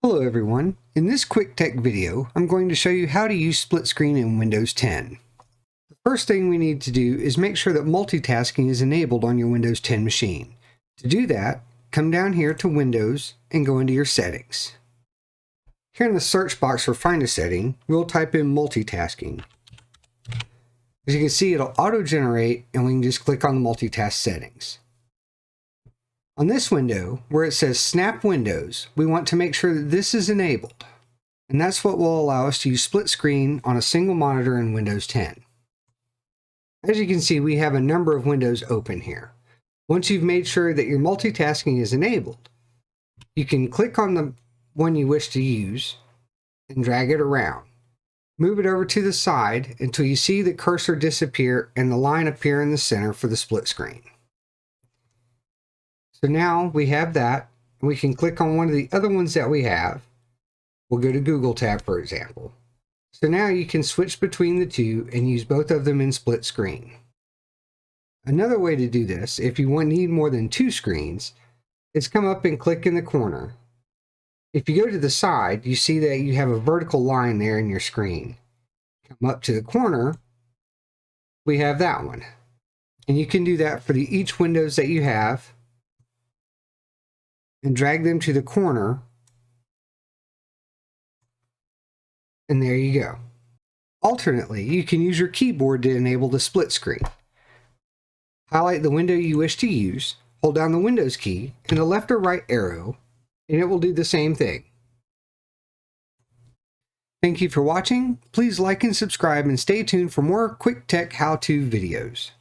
Hello everyone. In this quick tech video, I'm going to show you how to use split screen in Windows 10. The first thing we need to do is make sure that multitasking is enabled on your Windows 10 machine. To do that, come down here to Windows and go into your settings. Here in the search box for Find a Setting, we'll type in multitasking. As you can see, it'll auto-generate and we can just click on the multitask settings. On this window, where it says Snap Windows, we want to make sure that this is enabled. And that's what will allow us to use split screen on a single monitor in Windows 10. As you can see, we have a number of windows open here. Once you've made sure that your multitasking is enabled, you can click on the one you wish to use and drag it around. Move it over to the side until you see the cursor disappear and the line appear in the center for the split screen. So now we have that, and we can click on one of the other ones that we have. We'll go to Google tab, for example. So now you can switch between the two and use both of them in split screen. Another way to do this, if you need more than two screens, is come up and click in the corner. If you go to the side, you see that you have a vertical line there in your screen. Come up to the corner, we have that one. And you can do that for each windows that you have, and drag them to the corner, and there you go. Alternately, you can use your keyboard to enable the split screen. Highlight the window you wish to use, hold down the Windows key and the left or right arrow, and it will do the same thing. Thank you for watching. Please like and subscribe and stay tuned for more quick tech how-to videos.